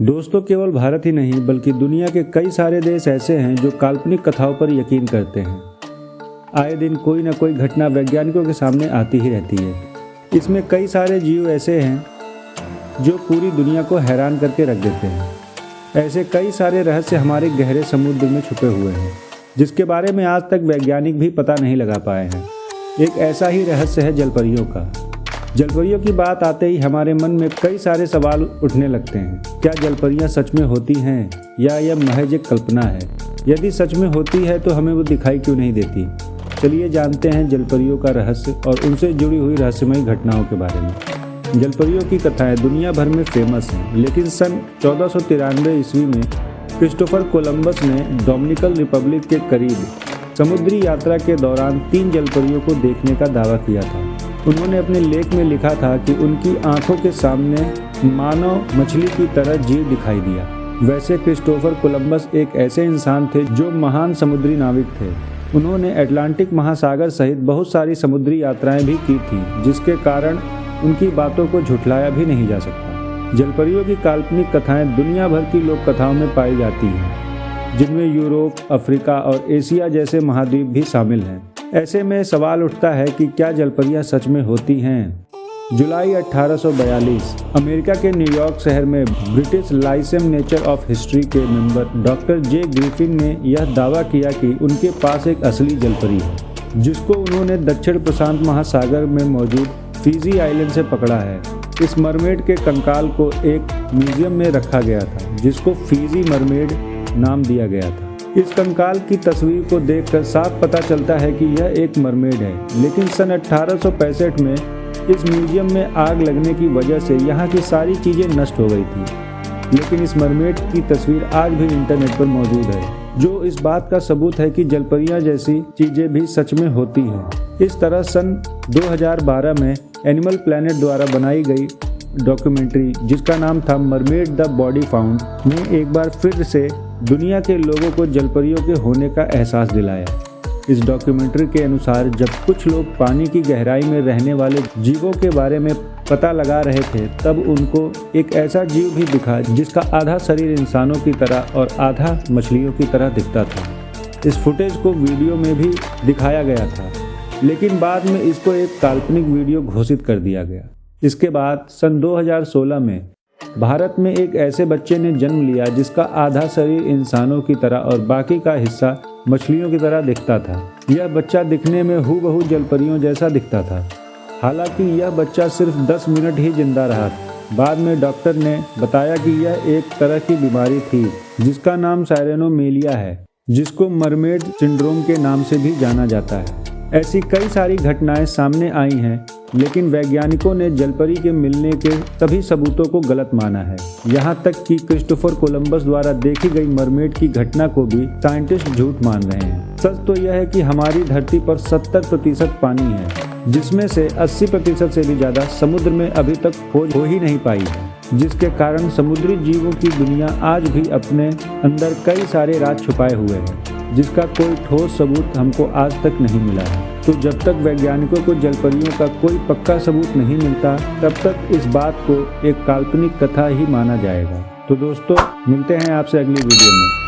दोस्तों, केवल भारत ही नहीं बल्कि दुनिया के कई सारे देश ऐसे हैं जो काल्पनिक कथाओं पर यकीन करते हैं। आए दिन कोई न कोई घटना वैज्ञानिकों के सामने आती ही रहती है। इसमें कई सारे जीव ऐसे हैं जो पूरी दुनिया को हैरान करके रख देते हैं। ऐसे कई सारे रहस्य हमारे गहरे समुद्र में छुपे हुए हैं जिसके बारे में आज तक वैज्ञानिक भी पता नहीं लगा पाए हैं। एक ऐसा ही रहस्य है जलपरियों का। जलपरियों की बात आते ही हमारे मन में कई सारे सवाल उठने लगते हैं। क्या जलपरियां सच में होती हैं या यह महज एक कल्पना है? यदि सच में होती है तो हमें वो दिखाई क्यों नहीं देती? चलिए जानते हैं जलपरियों का रहस्य और उनसे जुड़ी हुई रहस्यमयी घटनाओं के बारे में। जलपरियों की कथाएं दुनिया भर में फेमस हैं, लेकिन सन 1493 ईस्वी में क्रिस्टोफर कोलंबस ने डोमिनिकन रिपब्लिक के करीब समुद्री यात्रा के दौरान 3 जलपरियों को देखने का दावा किया था। उन्होंने अपने लेख में लिखा था कि उनकी आंखों के सामने मानव मछली की तरह जीव दिखाई दिया। वैसे क्रिस्टोफर कोलंबस एक ऐसे इंसान थे जो महान समुद्री नाविक थे। उन्होंने अटलांटिक महासागर सहित बहुत सारी समुद्री यात्राएं भी की थी, जिसके कारण उनकी बातों को झुठलाया भी नहीं जा सकता। जलपरियों की काल्पनिक कथाएं दुनिया भर की लोक कथाओं में पाई जाती हैं, जिनमें यूरोप, अफ्रीका और एशिया जैसे महाद्वीप भी शामिल हैं। ऐसे में सवाल उठता है कि क्या जलपरियां सच में होती हैं? जुलाई 1842 अमेरिका के न्यूयॉर्क शहर में ब्रिटिश लाइसेम नेचर ऑफ हिस्ट्री के मेंबर डॉक्टर जे ग्रिफिन ने यह दावा किया कि उनके पास एक असली जलपरी है, जिसको उन्होंने दक्षिण प्रशांत महासागर में मौजूद फिजी आइलैंड से पकड़ा है। इस मरमेड के कंकाल को एक म्यूजियम में रखा गया था, जिसको फिजी मरमेड नाम दिया गया था। इस कंकाल की तस्वीर को देखकर साफ पता चलता है कि यह एक मरमेड है, लेकिन सन 1865 में इस म्यूजियम में आग लगने की वजह से यहाँ की सारी चीज़ें नष्ट हो गई थी। लेकिन इस मरमेड की तस्वीर आज भी इंटरनेट पर मौजूद है, जो इस बात का सबूत है कि जलपरियां जैसी चीज़ें भी सच में होती हैं। इस तरह सन 2012 में एनिमल प्लैनेट द्वारा बनाई गई डॉक्यूमेंट्री, जिसका नाम था मरमेड द बॉडी फाउंड, ने एक बार फिर से दुनिया के लोगों को जलपरियों के होने का एहसास दिलाया। इस डॉक्यूमेंट्री के अनुसार जब कुछ लोग पानी की गहराई में रहने वाले जीवों के बारे में पता लगा रहे थे, तब उनको एक ऐसा जीव भी दिखा जिसका आधा शरीर इंसानों की तरह और आधा मछलियों की तरह दिखता था। इस फुटेज को वीडियो में भी दिखाया गया था, लेकिन बाद में इसको एक काल्पनिक वीडियो घोषित कर दिया गया। इसके बाद सन 2016 में भारत में एक ऐसे बच्चे ने जन्म लिया जिसका आधा शरीर इंसानों की तरह और बाकी का हिस्सा मछलियों की तरह दिखता था। यह बच्चा दिखने में हूबहू जलपरियों जैसा दिखता था। हालांकि यह बच्चा सिर्फ 10 मिनट ही जिंदा रहा। बाद में डॉक्टर ने बताया कि यह एक तरह की बीमारी थी जिसका नाम साइरेनोमेलिया है, जिसको मरमेड सिंड्रोम के नाम से भी जाना जाता है। ऐसी कई सारी घटनाएं सामने आई हैं, लेकिन वैज्ञानिकों ने जलपरी के मिलने के सभी सबूतों को गलत माना है। यहाँ तक कि क्रिस्टोफर कोलंबस द्वारा देखी गई मरमेड की घटना को भी साइंटिस्ट झूठ मान रहे हैं। सच तो यह है कि हमारी धरती पर 70% पानी है, जिसमें से 80% से भी ज़्यादा समुद्र में अभी तक खोज हो ही नहीं पाई है, जिसके कारण समुद्री जीवों की दुनिया आज भी अपने अंदर कई सारे राज छुपाए हुए हैं, जिसका कोई ठोस सबूत हमको आज तक नहीं मिला है। तो जब तक वैज्ञानिकों को जलपरियों का कोई पक्का सबूत नहीं मिलता, तब तक इस बात को एक काल्पनिक कथा ही माना जाएगा। तो दोस्तों, मिलते हैं आपसे अगली वीडियो में।